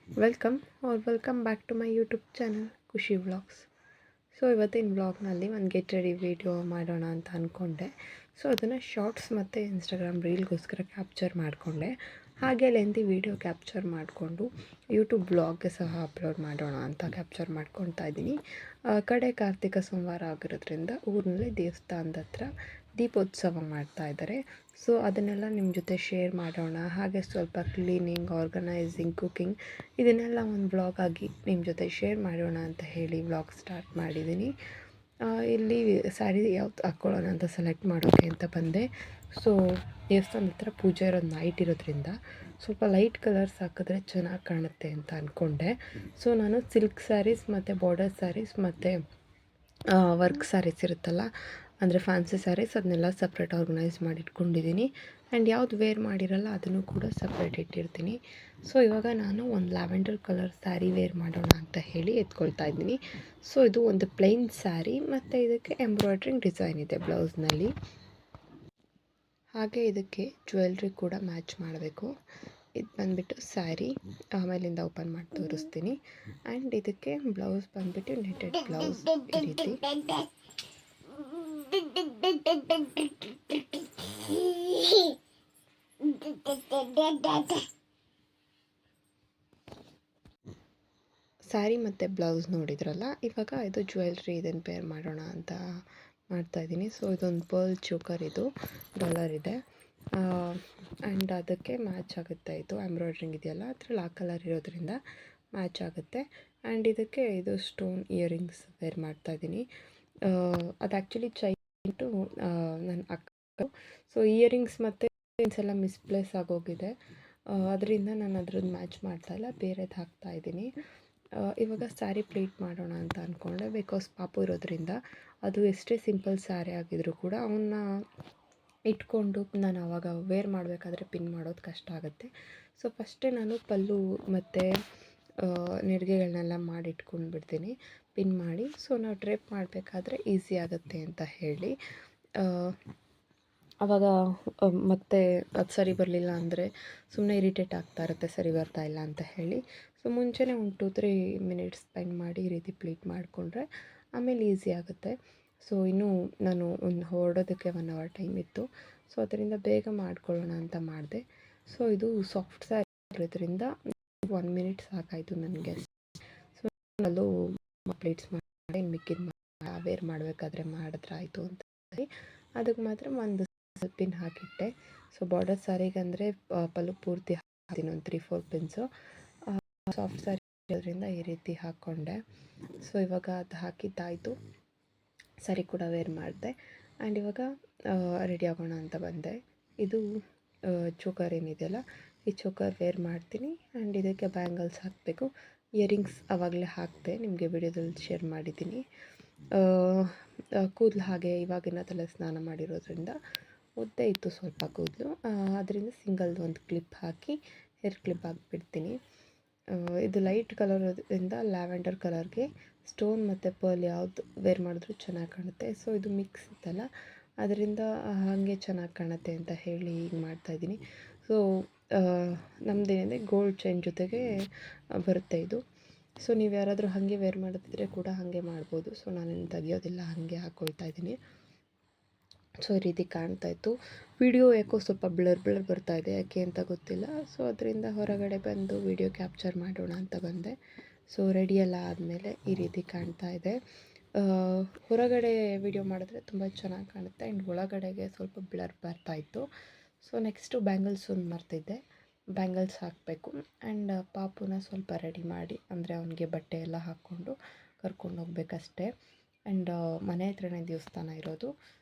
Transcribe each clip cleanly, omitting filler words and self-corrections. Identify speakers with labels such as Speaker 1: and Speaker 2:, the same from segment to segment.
Speaker 1: Welcome back to my YouTube channel Khushi vlogs. So ಇವತ್ತಿನ ವ್ಲಾಗ್ನಲ್ಲಿ ಒಂದು ಗೆಟ್ ರೆಡಿ ವಿಡಿಯೋ ಮಾಡೋಣ ಅಂತ ಅಂದ್ಕೊಂಡೆ. ಸೊ ಅದನ್ನು ಶಾರ್ಟ್ಸ್ ಮತ್ತು ಇನ್ಸ್ಟಾಗ್ರಾಮ್ ರೀಲ್ಗೋಸ್ಕರ ಕ್ಯಾಪ್ಚರ್ ಮಾಡಿಕೊಂಡೆ. ಹಾಗೆ ಲೆಂತಿ ವಿಡಿಯೋ ಕ್ಯಾಪ್ಚರ್ ಮಾಡಿಕೊಂಡು ಯೂಟ್ಯೂಬ್ ವ್ಲಾಗ್ಗೆ ಸಹ ಅಪ್ಲೋಡ್ ಮಾಡೋಣ ಅಂತ ಕ್ಯಾಪ್ಚರ್ ಮಾಡ್ಕೊತಾ ಇದ್ದೀನಿ. ಕಡೆ ಕಾರ್ತಿಕ ಸೋಮವಾರ ಆಗಿರೋದ್ರಿಂದ ಊರಿನಲ್ಲಿ ದೇವಸ್ಥಾನದ ಹತ್ರ ದೀಪೋತ್ಸವ ಮಾಡ್ತಾ ಇದ್ದಾರೆ. ಸೊ ಅದನ್ನೆಲ್ಲ ನಿಮ್ಮ ಜೊತೆ ಶೇರ್ ಮಾಡೋಣ. ಹಾಗೆ ಸ್ವಲ್ಪ ಕ್ಲೀನಿಂಗ್, ಆರ್ಗನೈಸಿಂಗ್, ಕುಕಿಂಗ್ ಇದನ್ನೆಲ್ಲ ಒಂದು ವ್ಲಾಗ್ ಆಗಿ ನಿಮ್ಮ ಜೊತೆ ಶೇರ್ ಮಾಡೋಣ ಅಂತ ಹೇಳಿ ವ್ಲಾಗ್ ಸ್ಟಾರ್ಟ್ ಮಾಡಿದ್ದೀನಿ. ಇಲ್ಲಿ ಸ್ಯಾರಿ ಯಾವ್ದು ಹಾಕ್ಕೊಳ್ಳೋಣ ಅಂತ ಸೆಲೆಕ್ಟ್ ಮಾಡೋಕ್ಕೆ ಅಂತ ಬಂದೆ. ಸೊ ದೇವಸ್ಥಾನದ ಹತ್ರ ಪೂಜೆ ಇರೋದು ನೈಟ್ ಇರೋದ್ರಿಂದ ಸ್ವಲ್ಪ ಲೈಟ್ ಕಲರ್ಸ್ ಹಾಕಿದ್ರೆ ಚೆನ್ನಾಗಿ ಕಾಣುತ್ತೆ ಅಂತ ಅಂದ್ಕೊಂಡೆ. ಸೊ ನಾನು ಸಿಲ್ಕ್ ಸ್ಯಾರೀಸ್ ಮತ್ತು ಬಾರ್ಡರ್ ಸ್ಯಾರೀಸ್ ಮತ್ತು ವರ್ಕ್ ಸ್ಯಾರೀಸ್ ಇರುತ್ತಲ್ಲ, ಅಂದರೆ ಫ್ಯಾನ್ಸಿ ಸ್ಯಾರೀಸ್, ಅದನ್ನೆಲ್ಲ ಸಪ್ರೇಟ್ ಆರ್ಗನೈಸ್ ಮಾಡಿ ಇಟ್ಕೊಂಡಿದ್ದೀನಿ. ಆ್ಯಂಡ್ ಯಾವ್ದು ವೇರ್ ಮಾಡಿರಲ್ಲ ಅದನ್ನು ಕೂಡ ಸಪ್ರೇಟ್ ಇಟ್ಟಿರ್ತೀನಿ. ಸೊ ಇವಾಗ ನಾನು ಒಂದು ಲ್ಯಾವೆಂಡರ್ ಕಲರ್ ಸ್ಯಾರಿ ವೇರ್ ಮಾಡೋಣ ಅಂತ ಹೇಳಿ ಎತ್ಕೊಳ್ತಾ ಇದ್ದೀನಿ. ಸೊ ಇದು ಒಂದು ಪ್ಲೈನ್ ಸ್ಯಾರಿ ಮತ್ತು ಇದಕ್ಕೆ ಎಂಬ್ರಾಯ್ಡ್ರಿಂಗ್ ಡಿಸೈನ್ ಇದೆ ಬ್ಲೌಸ್ನಲ್ಲಿ. ಹಾಗೆ ಇದಕ್ಕೆ ಜ್ಯುವೆಲ್ರಿ ಕೂಡ ಮ್ಯಾಚ್ ಮಾಡಬೇಕು. ಇದು ಬಂದುಬಿಟ್ಟು ಸ್ಯಾರಿ, ಆಮೇಲಿಂದ ಓಪನ್ ಮಾಡಿ ತೋರಿಸ್ತೀನಿ. ಆ್ಯಂಡ್ ಇದಕ್ಕೆ ಬ್ಲೌಸ್ ಬಂದುಬಿಟ್ಟು ನೆಟೆಡ್ ಬ್ಲೌಸ್ ಈ ರೀತಿ. ಸ್ಯಾರಿ ಮತ್ತು ಬ್ಲೌಸ್ ನೋಡಿದ್ರಲ್ಲ, ಇವಾಗ ಇದು ಜ್ಯುವೆಲ್ರಿ, ಇದನ್ನು ಪೇರ್ ಮಾಡೋಣ ಅಂತ ಮಾಡ್ತಾಯಿದ್ದೀನಿ. ಸೊ ಇದೊಂದು ಪರ್ಲ್ ಚೋಕರ್, ಇದು ಡಾಲರ್ ಇದೆ. ಆ್ಯಂಡ್ ಅದಕ್ಕೆ ಮ್ಯಾಚ್ ಆಗುತ್ತೆ. ಇದು ಎಂಬ್ರಾಯ್ಡ್ರಿಂಗ್ ಇದೆಯಲ್ಲ ಅದ್ರಲ್ಲಿ ಆ ಕಲರ್ ಇರೋದ್ರಿಂದ ಮ್ಯಾಚ್ ಆಗುತ್ತೆ. ಆ್ಯಂಡ್ ಇದಕ್ಕೆ ಇದು ಸ್ಟೋನ್ ಇಯರಿಂಗ್ಸ್ ವೇರ್ ಮಾಡ್ತಾಯಿದ್ದೀನಿ. ಅದು ಆ್ಯಕ್ಚುಲಿ ಚೈನ್ಟು ನನ್ನ ಅಕ್ಕ. ಸೊ ಇಯರಿಂಗ್ಸ್ ಮತ್ತು ಎಲ್ಲ ಮಿಸ್ಪ್ಲೇಸ್ ಆಗೋಗಿದೆ. ಅದರಿಂದ ನಾನು ಅದ್ರದ್ದು ಮ್ಯಾಚ್ ಮಾಡ್ತಾಯಿಲ್ಲ, ಬೇರೆದು ಹಾಕ್ತಾಯಿದ್ದೀನಿ. ಇವಾಗ ಸ್ಯಾರಿ ಪ್ಲೀಟ್ ಮಾಡೋಣ ಅಂತ ಅಂದ್ಕೊಂಡೆ. ಬಿಕಾಸ್ ಪಾಪು ಇರೋದ್ರಿಂದ ಅದು ಎಷ್ಟೇ ಸಿಂಪಲ್ ಸ್ಯಾರಿ ಆಗಿದ್ರೂ ಕೂಡ ಅವನ್ನ ಇಟ್ಕೊಂಡು ನಾನು ಆವಾಗ ವೇರ್ ಮಾಡಬೇಕಾದ್ರೆ ಪಿನ್ ಮಾಡೋದು ಕಷ್ಟ ಆಗುತ್ತೆ. ಸೊ ಫಸ್ಟೇ ನಾನು ಪಲ್ಲು ಮತ್ತು ನೆರಿಗೆಗಳನ್ನೆಲ್ಲ ಮಾಡಿ ಇಟ್ಕೊಂಡು ಬಿಡ್ತೀನಿ ಪಿನ್ ಮಾಡಿ. ಸೊ ನಾವು ಡ್ರೇಪ್ ಮಾಡಬೇಕಾದ್ರೆ ಈಸಿ ಆಗುತ್ತೆ ಅಂತ ಹೇಳಿ. ಆವಾಗ ಮತ್ತೆ ಅದು ಸರಿ ಬರಲಿಲ್ಲ ಅಂದರೆ ಸುಮ್ಮನೆ ಇರಿಟೇಟ್ ಆಗ್ತಾ ಇರುತ್ತೆ, ಸರಿ ಬರ್ತಾ ಇಲ್ಲ ಅಂತ ಹೇಳಿ. ಸೊ ಮುಂಚೆನೇ ಒಂದು 2-3 ಮಿನಿಟ್ಸ್ ಸ್ಪೆಂಡ್ ಮಾಡಿ ಈ ರೀತಿ ಪ್ಲೀಟ್ ಮಾಡಿಕೊಂಡ್ರೆ ಆಮೇಲೆ ಈಸಿ ಆಗುತ್ತೆ. ಸೊ ಇನ್ನೂ ನಾನು ಒಂದು ಹೊರಡೋದಕ್ಕೆ 1 ಅವರ್ ಟೈಮ್ ಇತ್ತು. ಸೊ ಅದರಿಂದ ಬೇಗ ಮಾಡ್ಕೊಳ್ಳೋಣ ಅಂತ ಮಾಡಿದೆ. ಸೊ ಇದು ಸಾಫ್ಟ್ ಸ್ಯಾರಿ ಇರೋದ್ರಿಂದ 1 ಮಿನಿಟ್ ಸಾಕಾಯಿತು ನನಗೆ. ಸೊ ಅಲ್ಲೂ ಪ್ಲೇಟ್ಸ್ ಮಾಡಿ ಮಿಕ್ಕಿದ ವೇರ್ ಮಾಡಬೇಕಾದ್ರೆ ಮಾಡಿದ್ರೆ ಆಯಿತು ಅಂತ ಹೇಳಿ ಅದಕ್ಕೆ ಮಾತ್ರ ಒಂದು ಪಿನ್ ಹಾಕಿಟ್ಟೆ. ಸೊ ಬಾರ್ಡರ್ ಸ್ಯಾರಿಗೆ ಅಂದರೆ ಪಲ್ಲು ಪೂರ್ತಿ ಹಾಕ್ತೀನಿ, ಒಂದು 3-4 ಪಿನ್ಸು. ಸಾಫ್ಟ್ ಸ್ಯಾರಿ ಇರೋದ್ರಿಂದ ಈ ರೀತಿ ಹಾಕ್ಕೊಂಡೆ. ಸೊ ಇವಾಗ ಅದು ಹಾಕಿದ್ದಾಯಿತು, ಸ್ಯಾರಿ ಕೂಡ ವೇರ್ ಮಾಡಿದೆ. ಆ್ಯಂಡ್ ಇವಾಗ ರೆಡಿ ಆಗೋಣ ಅಂತ ಬಂದೆ. ಇದು ಚೋಕರ್ ಏನಿದೆಯಲ್ಲ, ಈ ಚೋಕರ್ ವೇರ್ ಮಾಡ್ತೀನಿ. ಆ್ಯಂಡ್ ಇದಕ್ಕೆ ಬ್ಯಾಂಗಲ್ಸ್ ಹಾಕಬೇಕು. ಇಯರಿಂಗ್ಸ್ ಆವಾಗಲೇ ಹಾಕಿದೆ, ನಿಮಗೆ ವಿಡಿಯೋದಲ್ಲಿ ಶೇರ್ ಮಾಡಿದ್ದೀನಿ. ಕೂದಲು ಹಾಗೆ ಇವಾಗಿನ ತಲೆ ಸ್ನಾನ ಮಾಡಿರೋದ್ರಿಂದ ಉದ್ದ ಇತ್ತು ಸ್ವಲ್ಪ ಕೂದಲು, ಅದರಿಂದ ಸಿಂಗಲ್ದು ಒಂದು ಕ್ಲಿಪ್ ಹಾಕಿ ಹೇರ್ ಕ್ಲಿಪ್ ಹಾಕಿಬಿಡ್ತೀನಿ. ಇದು ಲೈಟ್ ಕಲರಿಂದ ಲ್ಯಾವೆಂಡರ್ ಕಲರ್ಗೆ ಸ್ಟೋನ್ ಮತ್ತು ಪರ್ಲ್ ಯಾವುದು ವೇರ್ ಮಾಡಿದ್ರೂ ಚೆನ್ನಾಗಿ ಕಾಣುತ್ತೆ. ಸೊ ಇದು ಮಿಕ್ಸ್ ಇತ್ತಲ್ಲ, ಅದರಿಂದ ಹಾಗೆ ಚೆನ್ನಾಗಿ ಕಾಣುತ್ತೆ ಅಂತ ಹೇಳಿ ಈಗ ಮಾಡ್ತಾಯಿದ್ದೀನಿ. ಸೊ ನಮ್ಮದೇನಿದೆ ಗೋಲ್ಡ್ ಚೈನ್ ಜೊತೆಗೆ ಬರುತ್ತೆ ಇದು. ಸೊ ನೀವು ಯಾರಾದರೂ ಹಾಗೆ ವೇರ್ ಮಾಡೋದಿದ್ರೆ ಕೂಡ ಹಾಗೆ ಮಾಡ್ಬೋದು. ಸೊ ನಾನೇನು ತೆಗಿಯೋದಿಲ್ಲ, ಹಾಗೆ ಹಾಕ್ಕೊಳ್ತಾ ಇದ್ದೀನಿ. ಸೊ ಈ ರೀತಿ ಕಾಣ್ತಾಯಿತ್ತು. ವಿಡಿಯೋ ಯಾಕೋ ಸ್ವಲ್ಪ ಬ್ಲರ್ ಬರ್ತಾಯಿದೆ, ಯಾಕೆ ಅಂತ ಗೊತ್ತಿಲ್ಲ. ಸೊ ಅದರಿಂದ ಹೊರಗಡೆ ಬಂದು ವಿಡಿಯೋ ಕ್ಯಾಪ್ಚರ್ ಮಾಡೋಣ ಅಂತ ಬಂದೆ. ಸೊ ರೆಡಿಯೆಲ್ಲ ಆದಮೇಲೆ ಈ ರೀತಿ ಕಾಣ್ತಾ ಇದೆ. ಹೊರಗಡೆ ವಿಡಿಯೋ ಮಾಡಿದ್ರೆ ತುಂಬ ಚೆನ್ನಾಗಿ ಕಾಣುತ್ತೆ. ಆ್ಯಂಡ್ ಒಳಗಡೆಗೆ ಸ್ವಲ್ಪ ಬ್ಲರ್ ಬರ್ತಾಯಿತ್ತು. ಸೊ ನೆಕ್ಸ್ಟು ಬ್ಯಾಂಗಲ್ಸ್ ಒಂದು ಮರ್ತಿದ್ದೆ, ಬ್ಯಾಂಗಲ್ಸ್ ಹಾಕಬೇಕು. ಆ್ಯಂಡ್ ಪಾಪುನ ಸ್ವಲ್ಪ ರೆಡಿ ಮಾಡಿ, ಅಂದರೆ ಅವನಿಗೆ ಬಟ್ಟೆ ಎಲ್ಲ ಹಾಕ್ಕೊಂಡು ಕರ್ಕೊಂಡು ಹೋಗ್ಬೇಕಷ್ಟೆ. ಆ್ಯಂಡ್ ಮನೆ ಹತ್ರನೇ ದೇವಸ್ಥಾನ ಇರೋದು.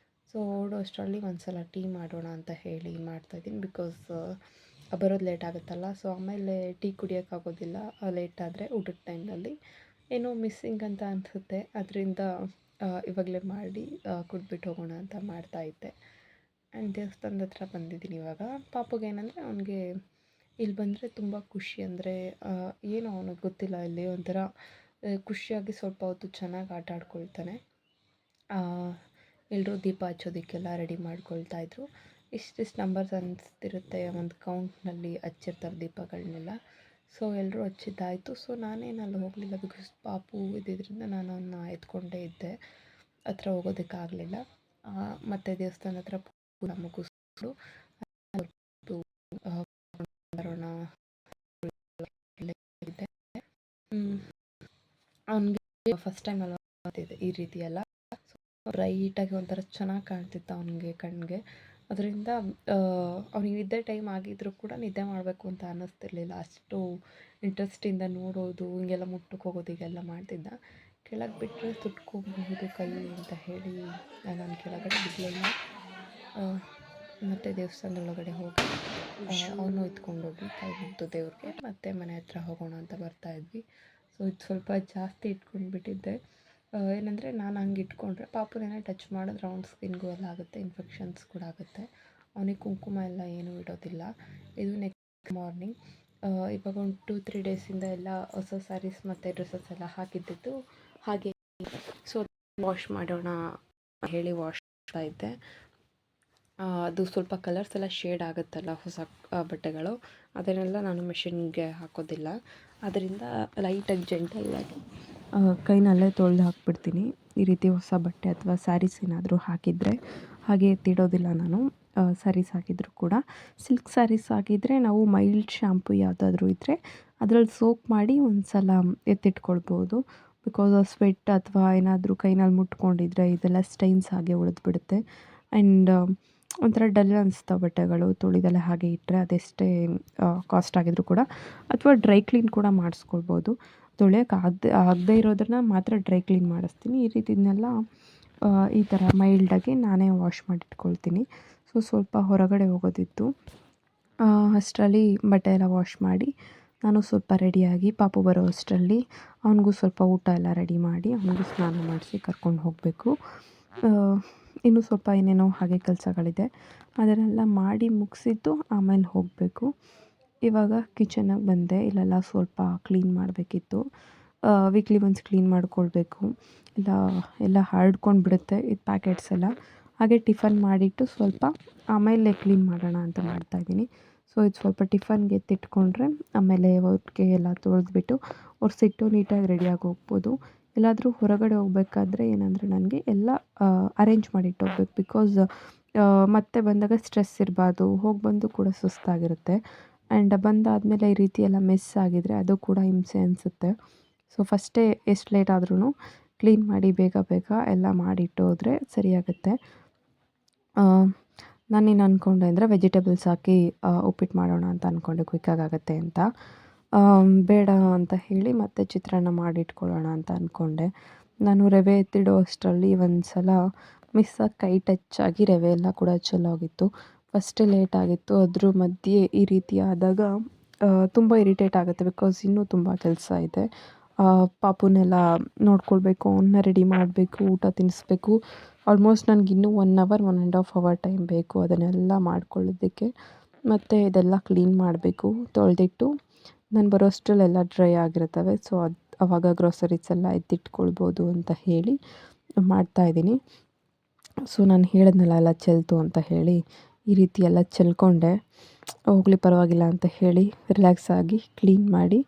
Speaker 1: ಸೊ ಓಡೋ ಅಷ್ಟರಲ್ಲಿ ಒಂದು ಸಲ ಟೀ ಮಾಡೋಣ ಅಂತ ಹೇಳಿ ಮಾಡ್ತಾಯಿದ್ದೀನಿ. ಬಿಕಾಸ್ ಬರೋದು ಲೇಟ್ ಆಗುತ್ತಲ್ಲ. ಸೊ ಆಮೇಲೆ ಟೀ ಕುಡಿಯೋಕ್ಕಾಗೋದಿಲ್ಲ ಲೇಟ್ ಆದರೆ, ಊಟದ ಟೈಮ್ನಲ್ಲಿ ಏನೋ ಮಿಸ್ಸಿಂಗ್ ಅಂತ ಅನಿಸುತ್ತೆ. ಅದರಿಂದ ಇವಾಗಲೇ ಮಾಡಿ ಕುಡಿದ್ಬಿಟ್ಟು ಹೋಗೋಣ ಅಂತ ಮಾಡ್ತಾಯಿದ್ದೆ. ಆ್ಯಂಡ್ ದೇವಸ್ಥಾನದ ಹತ್ರ ಬಂದಿದ್ದೀನಿ ಇವಾಗ. ಪಾಪುಗೆ ಏನಂದರೆ ಅವನಿಗೆ ಇಲ್ಲಿ ಬಂದರೆ ತುಂಬ ಖುಷಿ, ಅಂದರೆ ಏನೋ ಅವನಿಗೆ ಗೊತ್ತಿಲ್ಲ, ಇಲ್ಲಿ ಒಂಥರ ಖುಷಿಯಾಗಿ ಸ್ವಲ್ಪ ಹೊತ್ತು ಚೆನ್ನಾಗಿ ಆಟ ಆಡ್ಕೊಳ್ತಾನೆ. ಎಲ್ಲರೂ ದೀಪ ಹಚ್ಚೋದಕ್ಕೆಲ್ಲ ರೆಡಿ ಮಾಡ್ಕೊಳ್ತಾಯಿದ್ರು. ಇಷ್ಟಿಷ್ಟು ನಂಬರ್ಸ್ ಅನಿಸ್ತಿರುತ್ತೆ, ಒಂದು ಕೌಂಟ್ನಲ್ಲಿ ಹಚ್ಚಿರ್ತಾರೆ ದೀಪಗಳನ್ನೆಲ್ಲ. ಸೊ ಎಲ್ಲರೂ ಹಚ್ಚಿದ್ದಾಯಿತು. ಸೊ ನಾನೇನು ಅಲ್ಲಿ ಹೋಗಲಿಲ್ಲ, ಬಿಕಾಸ್ ಪಾಪು ಇದ್ದಿದ್ದರಿಂದ ನಾನು ಅವನ್ನ ಎತ್ಕೊಂಡೇ ಇದ್ದೆ, ಹತ್ರ ಹೋಗೋದಕ್ಕಾಗಲಿಲ್ಲ. ಮತ್ತು ದೇವಸ್ಥಾನ ಹತ್ರ ಪೂಜೆ ಮುಗಿಸ್ಕೊಂಡು ಬರೋಣ ಇದ್ದೆ. ಅವನಿಗೆ ಫಸ್ಟ್ ಟೈಮ್ ಅಲ್ವಾ ಮಾಡ್ತಿದ್ದೆ ಈ ರೀತಿ ಎಲ್ಲ, ಬ್ರೈಟಾಗಿ ಒಂಥರ ಚೆನ್ನಾಗಿ ಕಾಣ್ತಿತ್ತು ಅವನಿಗೆ ಕಣ್ಣಿಗೆ. ಅದರಿಂದ ಅವ್ನಿಗೆ ನಿದ್ದೆ ಟೈಮ್ ಆಗಿದ್ದರೂ ಕೂಡ ನಿದ್ದೆ ಮಾಡಬೇಕು ಅಂತ ಅನ್ನಿಸ್ತಿರ್ಲಿಲ್ಲ, ಅಷ್ಟು ಇಂಟ್ರೆಸ್ಟಿಂದ ನೋಡೋದು, ಹಿಂಗೆಲ್ಲ ಮುಟ್ಟಕ್ಕೆ ಹೋಗೋದು ಹೀಗೆಲ್ಲ ಮಾಡ್ತಿದ್ದ. ಕೆಳಗೆ ಬಿಟ್ಟರೆ ಸುಟ್ಕೋಬಹುದು ಕೈ ಅಂತ ಹೇಳಿ ನಾನು ಕೆಳಗಡೆ ಬಿಡಲಿಲ್ಲ. ಮತ್ತು ದೇವಸ್ಥಾನದೊಳಗಡೆ ಹೋಗಿ ಅವನು ಎತ್ಕೊಂಡೋಗಿ ಕೈ ಮುಗಿದು ದೇವ್ರಿಗೆ ಮತ್ತೆ ಮನೆ ಹತ್ರ ಹೋಗೋಣ ಅಂತ ಬರ್ತಾಯಿದ್ವಿ. ಸೊ ಇದು ಸ್ವಲ್ಪ ಜಾಸ್ತಿ ಇಟ್ಕೊಂಡ್ಬಿಟ್ಟಿದ್ದೆ. ಏನಂದರೆ ನಾನು ಹಂಗೆ ಇಟ್ಕೊಂಡ್ರೆ ಪಾಪುನೇನೆ ಟಚ್ ಮಾಡಿದ್ರೆ ಅವ್ನ ಸ್ಕಿನ್ಗೂ ಎಲ್ಲ ಆಗುತ್ತೆ, ಇನ್ಫೆಕ್ಷನ್ಸ್ ಕೂಡ ಆಗುತ್ತೆ. ಅವನಿಗೆ ಕುಂಕುಮ ಎಲ್ಲ ಏನೂ ಇಡೋದಿಲ್ಲ. ಇದು ನೆಕ್ಸ್ಟ್ ಮಾರ್ನಿಂಗ್. ಇವಾಗ ಒಂದು 2-3 ಡೇಸಿಂದ ಎಲ್ಲ ಹೊಸ ಸ್ಯಾರೀಸ್ ಮತ್ತು ಡ್ರೆಸ್ಸಸ್ ಎಲ್ಲ ಹಾಕಿದ್ದಿದ್ದು ಹಾಗೆ. ಸೊ ವಾಶ್ ಮಾಡೋಣ ಹೇಳಿ ವಾಶ್ ಮಾಡ್ತಾ ಇದ್ದೆ. ಅದು ಸ್ವಲ್ಪ ಕಲರ್ಸ್ ಎಲ್ಲ ಶೇಡ್ ಆಗುತ್ತಲ್ಲ ಹೊಸ ಬಟ್ಟೆಗಳು, ಅದನ್ನೆಲ್ಲ ನಾನು ಮಿಷಿನ್ಗೆ ಹಾಕೋದಿಲ್ಲ. ಅದರಿಂದ ಲೈಟಾಗಿ ಜೆಂಟಲ್ಲಾಗಿ ಕೈನಲ್ಲೇ ತೊಳೆದು ಹಾಕ್ಬಿಡ್ತೀನಿ. ಈ ರೀತಿ ಹೊಸ ಬಟ್ಟೆ ಅಥವಾ ಸ್ಯಾರೀಸ್ ಏನಾದರೂ ಹಾಕಿದರೆ ಹಾಗೆ ಎತ್ತಿಡೋದಿಲ್ಲ ನಾನು. ಸ್ಯಾರೀಸ್ ಹಾಕಿದರೂ ಕೂಡ ಸಿಲ್ಕ್ ಸ್ಯಾರೀಸ್ ಹಾಕಿದರೆ ನಾವು ಮೈಲ್ಡ್ ಶ್ಯಾಂಪು ಯಾವುದಾದ್ರೂ ಇದ್ದರೆ ಅದರಲ್ಲಿ ಸೋಕ್ ಮಾಡಿ ಒಂದು ಸಲ ಎತ್ತಿಟ್ಕೊಳ್ಬೋದು. ಬಿಕಾಸ್ ಸ್ವೆಟ್ ಅಥವಾ ಏನಾದರೂ ಕೈನಲ್ಲಿ ಮುಟ್ಕೊಂಡಿದ್ರೆ ಇದೆಲ್ಲ ಸ್ಟೈನ್ಸ್ ಹಾಗೆ ಉಳಿದ್ಬಿಡುತ್ತೆ. ಆ್ಯಂಡ್ ಒಂಥರ ಡಲ್ ಅನಿಸ್ತಾವೆ ಬಟ್ಟೆಗಳು ತೊಳಿದಲ್ಲೇ ಹಾಗೆ ಇಟ್ಟರೆ, ಅದೆಷ್ಟೇ ಕಾಸ್ಟ್ ಆಗಿದ್ರೂ ಕೂಡ. ಅಥವಾ ಡ್ರೈ ಕ್ಲೀನ್ ಕೂಡ ಮಾಡಿಸ್ಕೊಳ್ಬೋದು. ತೊಳೆಯೋಕೆ ಆಗದೇ ಇರೋದನ್ನ ಮಾತ್ರ ಡ್ರೈ ಕ್ಲೀನ್ ಮಾಡಿಸ್ತೀನಿ. ಈ ರೀತಿಯನ್ನೆಲ್ಲ ಈ ಥರ ಮೈಲ್ಡಾಗಿ ನಾನೇ ವಾಶ್ ಮಾಡಿಟ್ಕೊಳ್ತೀನಿ. ಸೊ ಸ್ವಲ್ಪ ಹೊರಗಡೆ ಹೋಗೋದಿತ್ತು, ಅಷ್ಟರಲ್ಲಿ ಬಟ್ಟೆ ಎಲ್ಲ ವಾಶ್ ಮಾಡಿ ನಾನು ಸ್ವಲ್ಪ ರೆಡಿಯಾಗಿ ಪಾಪು ಬರೋ ಅಷ್ಟರಲ್ಲಿ ಅವನಿಗೂ ಸ್ವಲ್ಪ ಊಟ ಎಲ್ಲ ರೆಡಿ ಮಾಡಿ ಅವನಿಗೂ ಸ್ನಾನ ಮಾಡಿಸಿ ಕರ್ಕೊಂಡು ಹೋಗಬೇಕು. ಇನ್ನೂ ಸ್ವಲ್ಪ ಏನೇನೋ ಹಾಗೆ ಕೆಲಸಗಳಿದೆ, ಅದನ್ನೆಲ್ಲ ಮಾಡಿ ಮುಗಿಸಿದ್ದು ಆಮೇಲೆ ಹೋಗಬೇಕು. ಇವಾಗ ಕಿಚನ್ನಿಗೆ ಬಂದೆ. ಇಲ್ಲೆಲ್ಲ ಸ್ವಲ್ಪ ಕ್ಲೀನ್ ಮಾಡಬೇಕಿತ್ತು. ವೀಕ್ಲಿ ಒನ್ಸ್ ಕ್ಲೀನ್ ಮಾಡಿಕೊಳ್ಬೇಕು, ಎಲ್ಲ ಹರಡ್ಕೊಂಡು ಬಿಡುತ್ತೆ ಇದು ಪ್ಯಾಕೆಟ್ಸ್ ಎಲ್ಲ. ಹಾಗೆ ಟಿಫನ್ ಮಾಡಿಟ್ಟು ಸ್ವಲ್ಪ ಆಮೇಲೆ ಕ್ಲೀನ್ ಮಾಡೋಣ ಅಂತ ಮಾಡ್ತಾಯಿದ್ದೀನಿ. ಸೊ ಇದು ಸ್ವಲ್ಪ ಟಿಫನ್ಗೆ ಎತ್ತಿಟ್ಕೊಂಡ್ರೆ ಆಮೇಲೆ ಒಟ್ಟಿಗೆ ಎಲ್ಲ ತೊಳೆದ್ಬಿಟ್ಟು ಒರೆಸಿಟ್ಟು ನೀಟಾಗಿ ರೆಡಿಯಾಗಿ ಹೋಗ್ಬೋದು. ಎಲ್ಲಾದರೂ ಹೊರಗಡೆ ಹೋಗಬೇಕಾದ್ರೆ ಏನಂದರೆ ನನಗೆ ಎಲ್ಲ ಅರೇಂಜ್ ಮಾಡಿಟ್ಟು ಹೋಗ್ಬೇಕು. ಬಿಕಾಸ್ ಮತ್ತೆ ಬಂದಾಗ ಸ್ಟ್ರೆಸ್ ಇರಬಾರ್ದು, ಹೋಗಿ ಬಂದು ಕೂಡ ಸುಸ್ತಾಗಿರುತ್ತೆ. ಆ್ಯಂಡ್ ಬಂದಾದಮೇಲೆ ಈ ರೀತಿ ಎಲ್ಲ ಮೆಸ್ ಆಗಿದ್ರೆ ಅದು ಕೂಡ ಹಿಂಸೆ ಅನಿಸುತ್ತೆ. ಸೊ ಫಸ್ಟೇ ಎಷ್ಟು ಲೇಟ್ ಆದ್ರೂ ಕ್ಲೀನ್ ಮಾಡಿ ಬೇಗ ಬೇಗ ಎಲ್ಲ ಮಾಡಿಟ್ಟು ಹೋದರೆ ಸರಿಯಾಗುತ್ತೆ. ನಾನೇನು ಅಂದ್ಕೊಂಡೆ ಅಂದರೆ ವೆಜಿಟೇಬಲ್ಸ್ ಹಾಕಿ ಉಪ್ಪಿಟ್ಟು ಮಾಡೋಣ ಅಂತ ಅಂದ್ಕೊಂಡೆ, ಕ್ವಿಕ್ಕಾಗುತ್ತೆ ಅಂತ. ಬೇಡ ಅಂತ ಹೇಳಿ ಮತ್ತೆ ಚಿತ್ರಾನ್ನ ಮಾಡಿಟ್ಕೊಳ್ಳೋಣ ಅಂತ ಅಂದ್ಕೊಂಡೆ. ನಾನು ರವೆ ಎತ್ತಿಡೋ ಅಷ್ಟರಲ್ಲಿ ಒಂದು ಸಲ ಮಿಸ್ಸಾಗಿ ಕೈ ಟಚ್ ಆಗಿ ರವೆ ಎಲ್ಲ ಕೂಡ ಚೆಲ್ಲೋಗಿತ್ತು. ಫಸ್ಟೇ ಲೇಟ್ ಆಗಿತ್ತು, ಅದ್ರ ಮಧ್ಯೆ ಈ ರೀತಿ ಆದಾಗ ತುಂಬ ಇರಿಟೇಟ್ ಆಗುತ್ತೆ. ಬಿಕಾಸ್ ಇನ್ನೂ ತುಂಬ ಕೆಲಸ ಇದೆ. ಪಾಪುನೆಲ್ಲ ನೋಡ್ಕೊಳ್ಬೇಕು, ಅವನ್ನ ರೆಡಿ ಮಾಡಬೇಕು, ಊಟ ತಿನ್ನಿಸ್ಬೇಕು. ಆಲ್ಮೋಸ್ಟ್ ನನಗಿನ್ನೂ 1 ಅವರ್ 1.5 ಅವರ್ ಟೈಮ್ ಬೇಕು ಅದನ್ನೆಲ್ಲ ಮಾಡ್ಕೊಳ್ಳೋದಕ್ಕೆ. ಮತ್ತು ಇದೆಲ್ಲ ಕ್ಲೀನ್ ಮಾಡಬೇಕು, ತೊಳೆದಿಟ್ಟು ನಾನು ಬರೋ ಅಷ್ಟರಲ್ಲೆಲ್ಲ ಡ್ರೈ ಆಗಿರ್ತವೆ. ಸೊ ಆವಾಗ ಗ್ರೋಸರೀಸ್ ಎಲ್ಲ ಎತ್ತಿಟ್ಕೊಳ್ಬೋದು ಅಂತ ಹೇಳಿ ಮಾಡ್ತಾಯಿದ್ದೀನಿ. ಸೊ ನಾನು ಹೇಳಿದ್ನಲ್ಲ ಎಲ್ಲ ಚೆಲ್ತು ಅಂತ ಹೇಳಿ, ಈ ರೀತಿ ಎಲ್ಲ ಚೆಲ್ಕೊಂಡೆ. ಹೋಗಲಿ ಪರವಾಗಿಲ್ಲ ಅಂತ ಹೇಳಿ ರಿಲ್ಯಾಕ್ಸ್ ಆಗಿ ಕ್ಲೀನ್ ಮಾಡಿ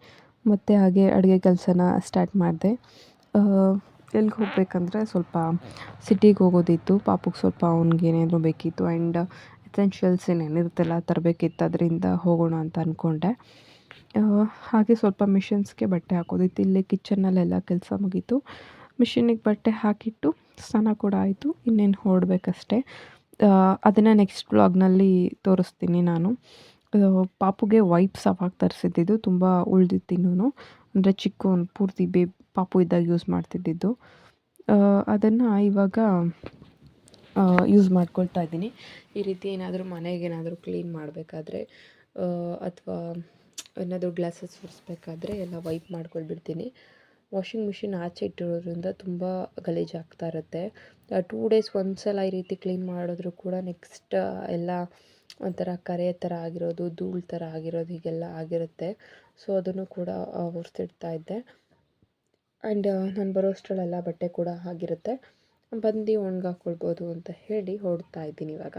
Speaker 1: ಮತ್ತು ಹಾಗೆ ಅಡುಗೆ ಕೆಲಸನ ಸ್ಟಾರ್ಟ್ ಮಾಡಿದೆ. ಎಲ್ಲಿಗೆ ಹೋಗಬೇಕಂದ್ರೆ ಸ್ವಲ್ಪ ಸಿಟಿಗೆ ಹೋಗೋದಿತ್ತು. ಪಾಪುಗೆ ಸ್ವಲ್ಪ ಅವ್ನಿಗೆ ಏನೇನೋ ಬೇಕಿತ್ತು ಆ್ಯಂಡ್ ಎಸೆನ್ಷಿಯಲ್ಸ್ ಏನೇನಿರುತ್ತಲ್ಲ ತರಬೇಕಿತ್ತು, ಅದರಿಂದ ಹೋಗೋಣ ಅಂತ ಅಂದ್ಕೊಂಡೆ. ಹಾಗೆ ಸ್ವಲ್ಪ ಮಿಷಿನ್ಸ್ಗೆ ಬಟ್ಟೆ ಹಾಕೋದಿತ್ತು. ಇಲ್ಲಿ ಕಿಚನ್ನಲ್ಲೆಲ್ಲ ಕೆಲಸ ಮುಗೀತು. ಮಿಷಿನಿಗೆ ಬಟ್ಟೆ ಹಾಕಿಟ್ಟು ಸ್ನಾನ ಕೂಡ ಆಯಿತು, ಇನ್ನೇನು ಹೊರಡಬೇಕಷ್ಟೆ. ಅದನ್ನು ನೆಕ್ಸ್ಟ್ ವ್ಲಾಗ್ನಲ್ಲಿ ತೋರಿಸ್ತೀನಿ ನಾನು. ಪಾಪುಗೆ ವೈಪ್ಸ್ ಅವಾಗ ತರಿಸಿದ್ದಿದ್ದು, ತುಂಬ ಉಳಿದಿತ್ತು ಇನ್ನೂ. ಅಂದರೆ ಚಿಕ್ಕವನು ಪೂರ್ತಿ ಪಾಪು ಇದ್ದಾಗ ಯೂಸ್ ಮಾಡ್ತಿದ್ದಿದ್ದು. ಅದನ್ನು ಇವಾಗ ಯೂಸ್ ಮಾಡ್ಕೊಳ್ತಾ ಇದ್ದೀನಿ. ಈ ರೀತಿ ಏನಾದರೂ ಮನೆಗೇನಾದರೂ ಕ್ಲೀನ್ ಮಾಡಬೇಕಾದ್ರೆ ಅಥವಾ ಏನಾದರೂ ಗ್ಲಾಸಸ್ ಒರೆಸ್ಬೇಕಾದ್ರೆ ಎಲ್ಲ ವೈಪ್ ಮಾಡ್ಕೊಳ್ಬಿಡ್ತೀನಿ. ವಾಷಿಂಗ್ ಮಿಷಿನ್ ಆಚೆ ಇಟ್ಟಿರೋದ್ರಿಂದ ತುಂಬ ಗಲೀಜಾಗ್ತಾ ಇರುತ್ತೆ. 2 ಡೇಸ್ ಒಂದ್ಸಲ ಈ ರೀತಿ ಕ್ಲೀನ್ ಮಾಡಿದ್ರು ಕೂಡ ನೆಕ್ಸ್ಟ್ ಎಲ್ಲ ಒಂಥರ ಕರೆ ಥರ ಆಗಿರೋದು, ಧೂಳು ಥರ ಆಗಿರೋದು ಹೀಗೆಲ್ಲ ಆಗಿರುತ್ತೆ. ಸೊ ಅದನ್ನು ಕೂಡ ಒರೆಸಿಡ್ತಾ ಇದ್ದೆ. ಆ್ಯಂಡ್ ನಾನು ಬರೋ ಅಷ್ಟರಲ್ಲೆಲ್ಲ ಬಟ್ಟೆ ಕೂಡ ಆಗಿರುತ್ತೆ. ಬಂದು ಒಣಗಾಕ್ಕೊಳ್ಬೋದು ಅಂತ ಹೇಳಿ ಹೊರಡ್ತಾ ಇದ್ದೀನಿ ಇವಾಗ.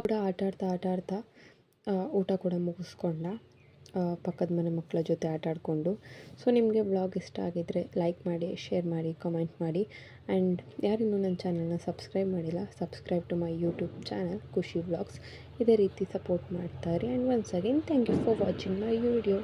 Speaker 1: ಕೂಡ ಆಟಾಡ್ತಾ ಊಟ ಕೂಡ ಮುಗಿಸ್ಕೊಂಡ ಪಕ್ಕದ ಮನೆ ಮಕ್ಕಳ ಜೊತೆ ಆಟ ಆಡಿಕೊಂಡು. ಸೊ ನಿಮಗೆ ವ್ಲಾಗ್ ಇಷ್ಟ ಆಗಿದ್ದರೆ ಲೈಕ್ ಮಾಡಿ, ಶೇರ್ ಮಾಡಿ, ಕಮೆಂಟ್ ಮಾಡಿ. ಆ್ಯಂಡ್ ಯಾರಿನ್ನೂ ನನ್ನ ಚಾನಲ್ನ ಸಬ್ಸ್ಕ್ರೈಬ್ ಮಾಡಿಲ್ಲ, subscribe to my YouTube channel Khushi vlogs. ಇದೇ ರೀತಿ ಸಪೋರ್ಟ್ ಮಾಡ್ತಾರೆ. And once again thank you for watching my video.